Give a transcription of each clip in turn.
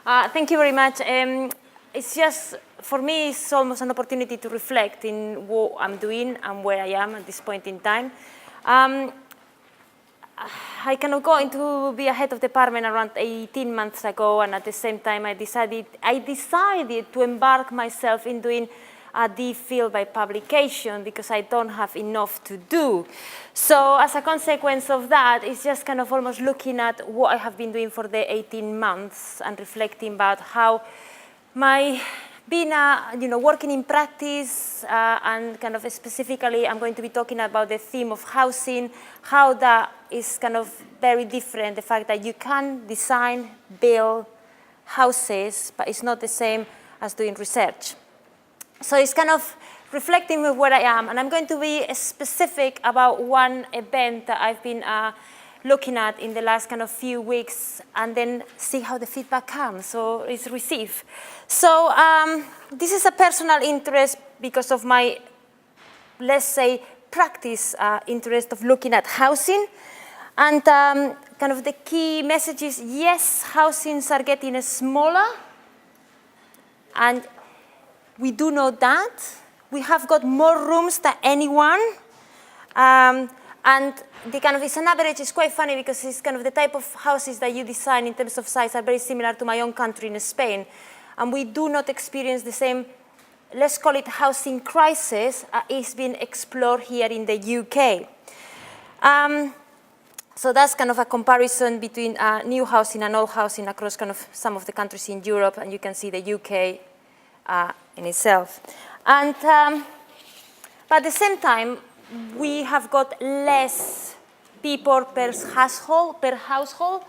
Thank you very much. It's just, for me, it's almost an opportunity to reflect in what I'm doing and where I am at this point in time. I kind of going to be a head of department around 18 months ago, and at the same time I decided to embark myself in doing a deep field by publication because I don't have enough to do. So as a consequence of that, it's just kind of almost looking at what I have been doing for the 18 months and reflecting about how my being working in practice and kind of specifically, I'm going to be talking about the theme of housing, how that is kind of very different, the fact that you can design, build houses, but it's not the same as doing research. So it's kind of reflecting with where I am, and I'm going to be specific about one event that I've been looking at in the last kind of few weeks, and then see how the feedback comes or is received. So this is a personal interest because of my, let's say, practice interest of looking at housing. And kind of the key message is, yes, housings are getting smaller, and we do know that. We have got more rooms than anyone. And the kind of, it's an average, it's quite funny because it's kind of the type of houses that you design in terms of size are very similar to my own country in Spain. And we do not experience the same, let's call it housing crisis, is being explored here in the UK. So that's kind of a comparison between new housing and old housing across kind of some of the countries in Europe, and you can see the UK in itself. And, but at the same time, we have got less people per household,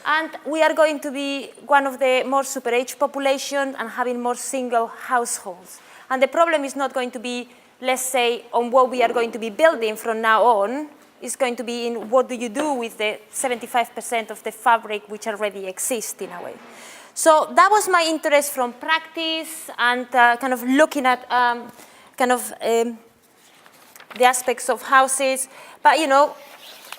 and we are going to be one of the more super age populations and having more single households. And the problem is not going to be, let's say, on what we are going to be building from now on. It's going to be in what do you do with the 75% of the fabric which already exists in a way. So that was my interest from practice and kind of looking at the aspects of houses, but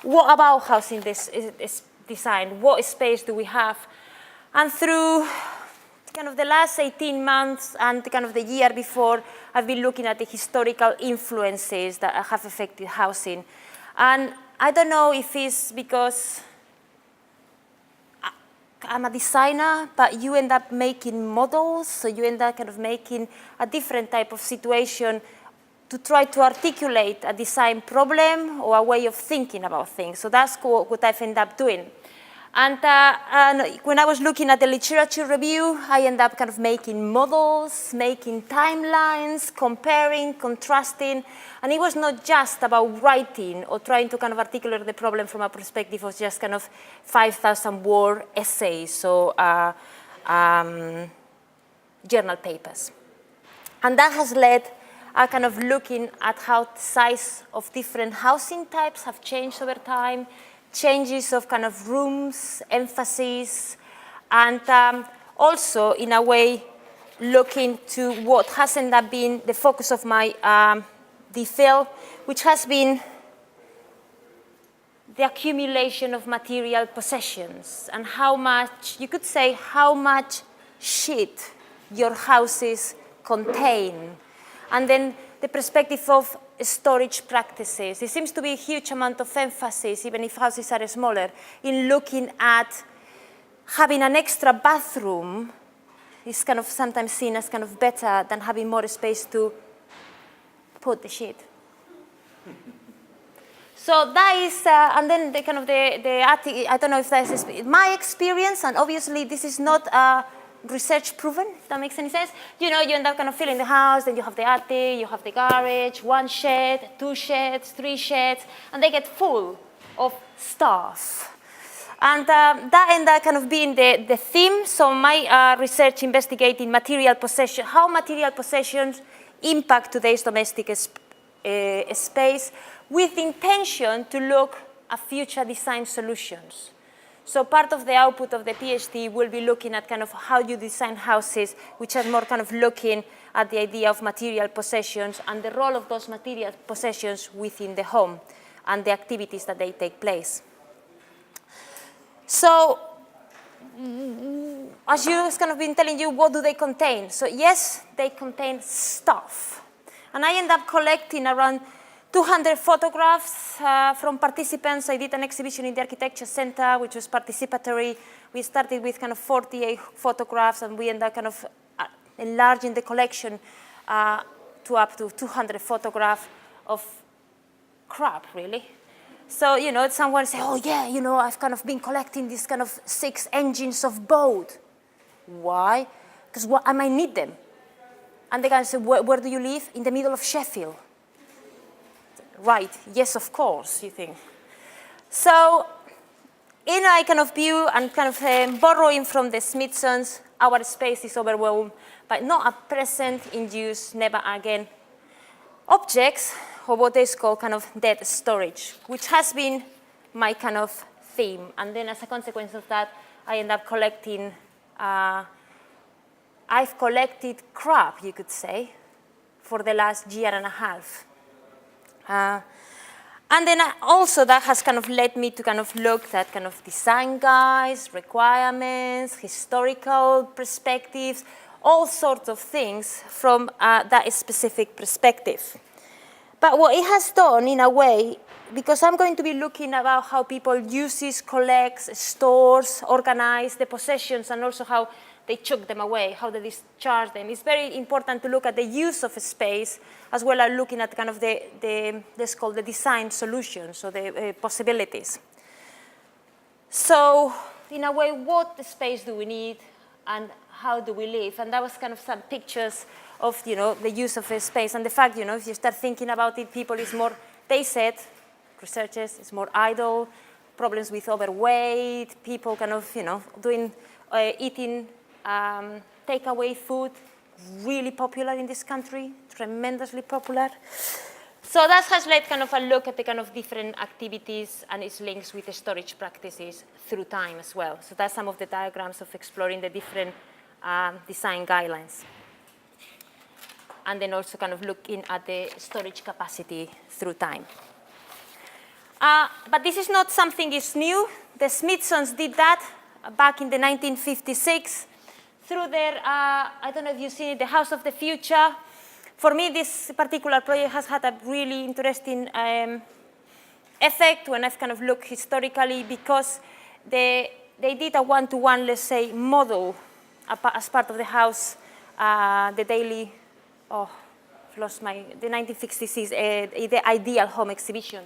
what about housing this is design? What space do we have? And through kind of the last 18 months and kind of the year before, I've been looking at the historical influences that have affected housing. And I don't know if it's because I'm a designer, but you end up making models, so you end up kind of making a different type of situation to try to articulate a design problem or a way of thinking about things. So that's what I've ended up doing. And when I was looking at the literature review, I ended up kind of making models, making timelines, comparing, contrasting. And it was not just about writing or trying to kind of articulate the problem from a perspective of just kind of 5,000-word essays or journal papers. And that has led kind of looking at how the size of different housing types have changed over time, changes of kind of rooms, emphasis, and also in a way looking to what has ended up being the focus of my field, which has been the accumulation of material possessions and how much, you could say, how much shit your houses contain. And then the perspective of storage practices. There seems to be a huge amount of emphasis, even if houses are smaller, in looking at having an extra bathroom is kind of sometimes seen as kind of better than having more space to put the shit. So that is, and then the kind of I don't know if that is my experience, and obviously this is not research proven, if that makes any sense. You end up kind of filling the house, then you have the attic, you have the garage, 1 shed, 2 sheds, 3 sheds, and they get full of stuff. And that ended up kind of being the theme. So my research investigating material possession, how material possessions impact today's domestic space with intention to look at future design solutions. So part of the output of the PhD will be looking at kind of how you design houses, which are more kind of looking at the idea of material possessions and the role of those material possessions within the home and the activities that they take place. So as you kind of been telling you, what do they contain? So yes, they contain stuff. And I end up collecting around 200 photographs from participants. I did an exhibition in the Architecture Center, which was participatory. We started with kind of 48 photographs, and we ended up kind of enlarging the collection to up to 200 photographs of crap, really. So, someone say, oh yeah, I've kind of been collecting these kind of 6 engines of boat. Why? Because I might need them. And they kind of say, where do you live? In the middle of Sheffield. Right, yes, of course, you think. So, in a kind of view and kind of borrowing from the Smithsonian's, our space is overwhelmed by not a present, in use, never again objects, or what is called kind of dead storage, which has been my kind of theme. And then as a consequence of that, I end up collecting, I've collected crap, you could say, for the last year and a half. And then also that has kind of led me to kind of look at kind of design guides, requirements, historical perspectives, all sorts of things from that specific perspective. But what it has done, in a way, because I'm going to be looking about how people uses, collects, stores, organize the possessions, and also how they chuck them away, how they discharge them. It's very important to look at the use of a space, as well as looking at kind of let's call the design solutions, so the possibilities. So, in a way, what space do we need, and how do we live? And that was kind of some pictures of, the use of a space. And the fact, if you start thinking about it, people is more, they said, researchers, is more idle, problems with overweight, people kind of, doing, eating takeaway food, really popular in this country, tremendously popular. So that has led kind of a look at the kind of different activities and its links with the storage practices through time as well. So that's some of the diagrams of exploring the different design guidelines. And then also kind of looking at the storage capacity through time. But this is not something is new. The Smithsonian did that back in the 1956 through their, I don't know if you've seen it, the House of the Future. For me, this particular project has had a really interesting effect when I've kind of looked historically, because they did a one-to-one, let's say, model as part of the house, the daily, I've lost the 1966, the Ideal Home exhibition.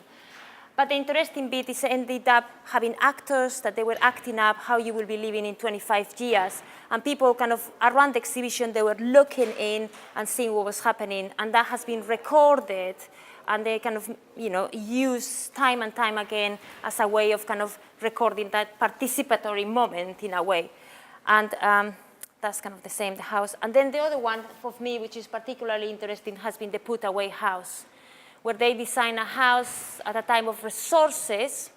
But the interesting bit is ended up having actors that they were acting up how you will be living in 25 years. And people kind of around the exhibition, they were looking in and seeing what was happening. And that has been recorded. And they kind of, use time and time again as a way of kind of recording that participatory moment in a way. And that's kind of the same, the house. And then the other one for me, which is particularly interesting, has been the put away house, where they designed a house at a time of resources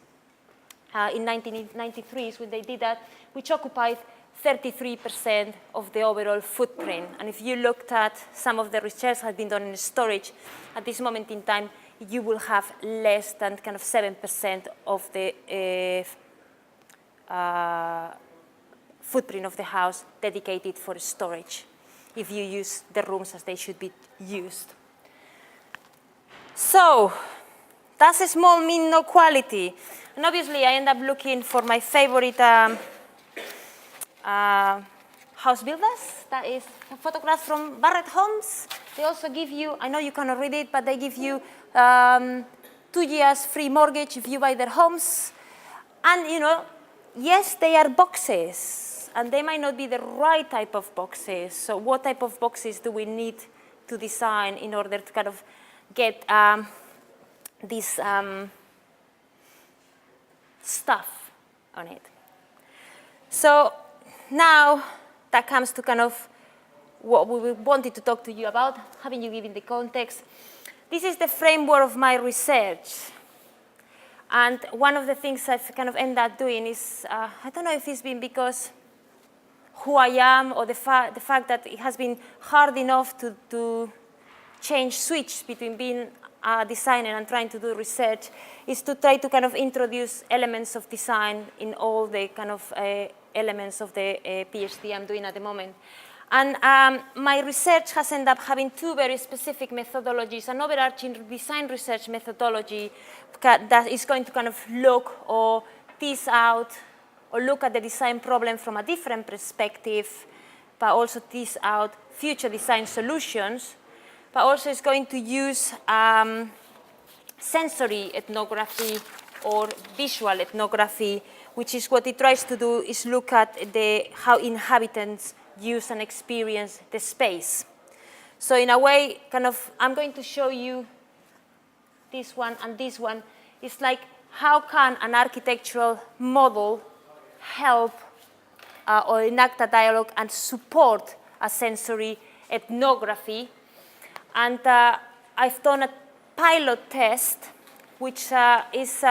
in 1993 is when they did that, which occupied 33% of the overall footprint. And if you looked at some of the research that has been done in storage, at this moment in time, you will have less than kind of 7% of the footprint of the house dedicated for storage, if you use the rooms as they should be used. So that's a small, mean, no quality. And obviously, I end up looking for my favorite house builders. That is a photograph from Barrett Homes. They also give you, I know you cannot read it, but they give you 2 years free mortgage if you buy their homes. And, yes, they are boxes. And they might not be the right type of boxes. So what type of boxes do we need to design in order to kind of get this stuff on it? So now that comes to kind of what we wanted to talk to you about, having you given the context. This is the framework of my research. And one of the things I've kind of ended up doing is, I don't know if it's been because who I am or the fact that it has been hard enough to switch between being a designer and trying to do research, is to try to kind of introduce elements of design in all the kind of elements of the PhD I'm doing at the moment. And my research has ended up having two very specific methodologies, an overarching design research methodology that is going to kind of look or tease out or look at the design problem from a different perspective, but also tease out future design solutions, but also is going to use sensory ethnography or visual ethnography, which is what it tries to do is look at how inhabitants use and experience the space. So in a way, kind of, I'm going to show you this one and this one. It's like, how can an architectural model help or enact a dialogue and support a sensory ethnography? And I've done a pilot test, which is,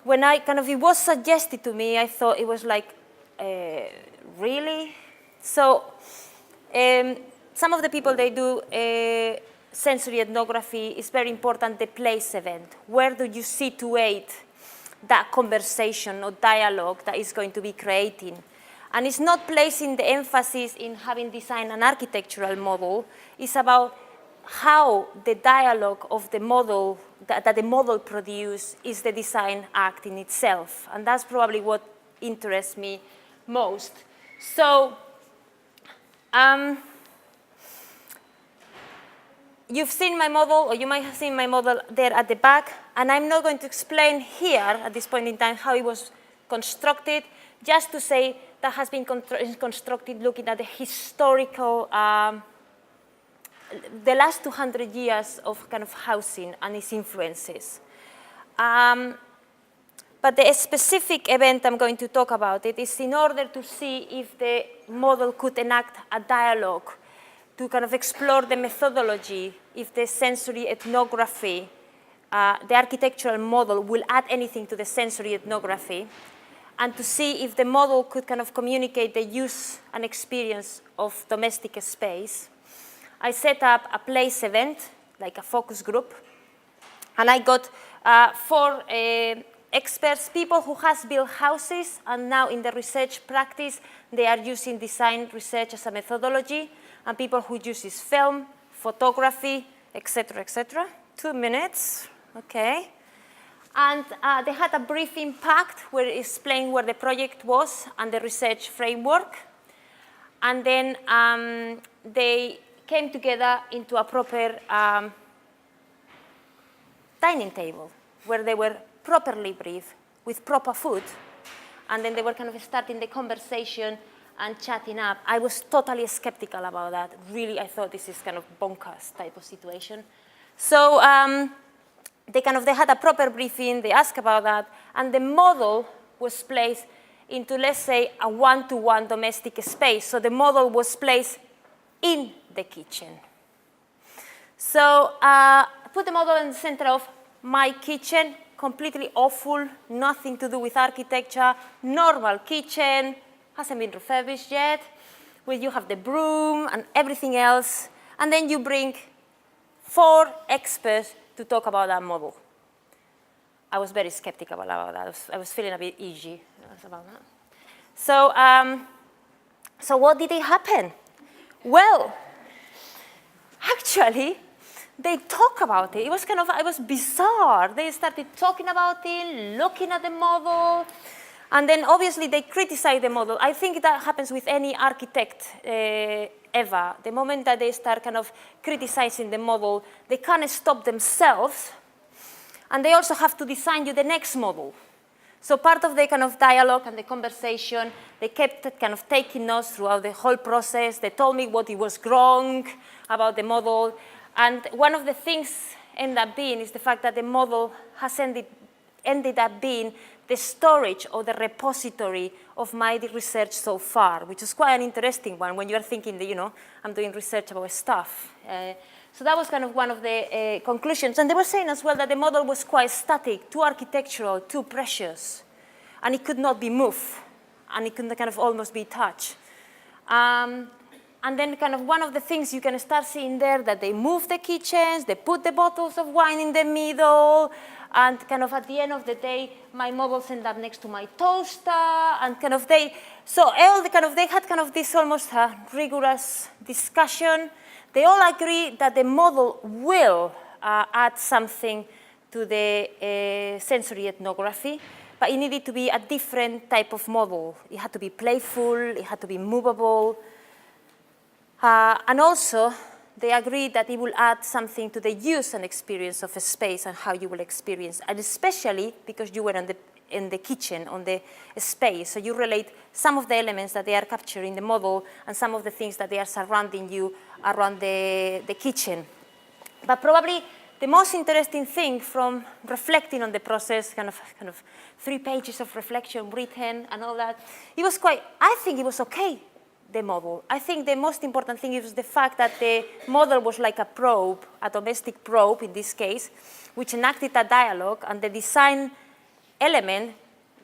when it was suggested to me, I thought it was like, really? So some of the people, they do sensory ethnography. Is very important, the place event. Where do you situate that conversation or dialogue that is going to be creating? And it's not placing the emphasis in having designed an architectural model. It's about how the dialogue of the model, that the model produces, is the design act in itself. And that's probably what interests me most. So you've seen my model, or you might have seen my model there at the back, and I'm not going to explain here at this point in time how it was constructed, just to say that has been constructed looking at the historical, the last 200 years of kind of housing and its influences. But the specific event I'm going to talk about it is in order to see if the model could enact a dialogue, to kind of explore the methodology, if the sensory ethnography, the architectural model will add anything to the sensory ethnography, and to see if the model could kind of communicate the use and experience of domestic space. I set up a place event, like a focus group, and I got 4 experts, people who has built houses, and now in the research practice, they are using design research as a methodology, and people who uses film, photography, etc., etc. 2 minutes, okay. And they had a brief impact where it explained where the project was and the research framework. And then they came together into a proper dining table where they were properly briefed with proper food. And then they were kind of starting the conversation and chatting up. I was totally skeptical about that. Really, I thought this is kind of bonkers type of situation. So they had a proper briefing, they asked about that, and the model was placed into, let's say, a one-to-one domestic space. So the model was placed in the kitchen. So I put the model in the center of my kitchen, completely awful, nothing to do with architecture, normal kitchen, hasn't been refurbished yet, where you have the broom and everything else, and then you bring 4 experts to talk about that model. I was very skeptical about that. I was feeling a bit edgy about that. So what did it happen? Well, actually, they talk about it. It was bizarre. They started talking about it, looking at the model, and then obviously they criticize the model. I think that happens with any architect ever. The moment that they start kind of criticizing the model, they can't stop themselves, and they also have to design you the next model. So part of the kind of dialogue and the conversation, they kept kind of taking notes throughout the whole process. They told me what it was wrong about the model. And one of the things ended up being is the fact that the model has ended up being the storage or the repository of my research so far, which is quite an interesting one when you're thinking that, I'm doing research about stuff. So that was kind of one of the conclusions. And they were saying as well that the model was quite static, too architectural, too precious, and it could not be moved, and it could kind of almost be touched. And then kind of one of the things you can start seeing there that they move the kitchens, they put the bottles of wine in the middle, And kind of at the end of the day, my models end up next to my toaster, and kind of they had kind of this almost rigorous discussion. They all agree that the model will add something to the sensory ethnography, but it needed to be a different type of model. It had to be playful, it had to be movable, and also they agreed that it will add something to the use and experience of a space and how you will experience, and especially because you were in the kitchen, on the space, so you relate some of the elements that they are capturing in the model and some of the things that they are surrounding you around the kitchen. But probably the most interesting thing from reflecting on the process, kind of 3 pages of reflection written and all that, I think it was okay, the model. I think the most important thing is the fact that the model was like a probe, a domestic probe in this case, which enacted a dialogue, and the design element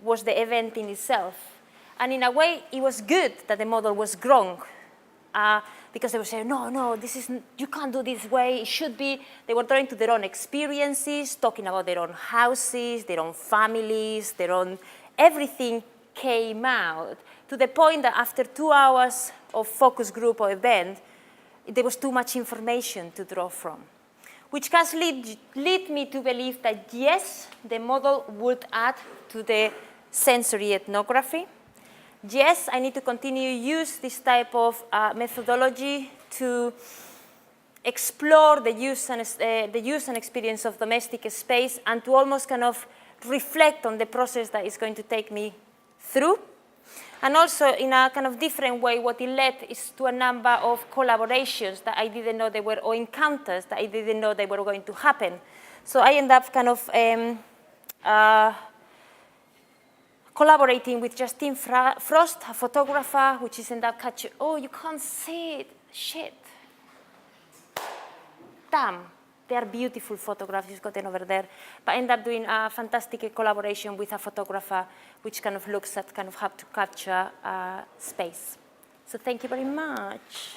was the event in itself. And in a way, it was good that the model was grown, because they were saying, no, you can't do this way, it should be. They were drawing to their own experiences, talking about their own houses, their own families, everything came out, to the point that after 2 hours of focus group or event, there was too much information to draw from, which has lead me to believe that yes, the model would add to the sensory ethnography. Yes, I need to continue to use this type of methodology to explore the use and experience of domestic space, and to almost kind of reflect on the process that is going to take me through. And also, in a kind of different way, what it led is to a number of collaborations that I didn't know they were, or encounters that I didn't know they were going to happen. So I end up kind of collaborating with Justine Frost, a photographer, which is end up catching, oh, you can't see it, shit. Damn, they are beautiful photographs, it's gotten over there. But I end up doing a fantastic collaboration with a photographer, which kind of looks at kind of how to capture space. So thank you very much.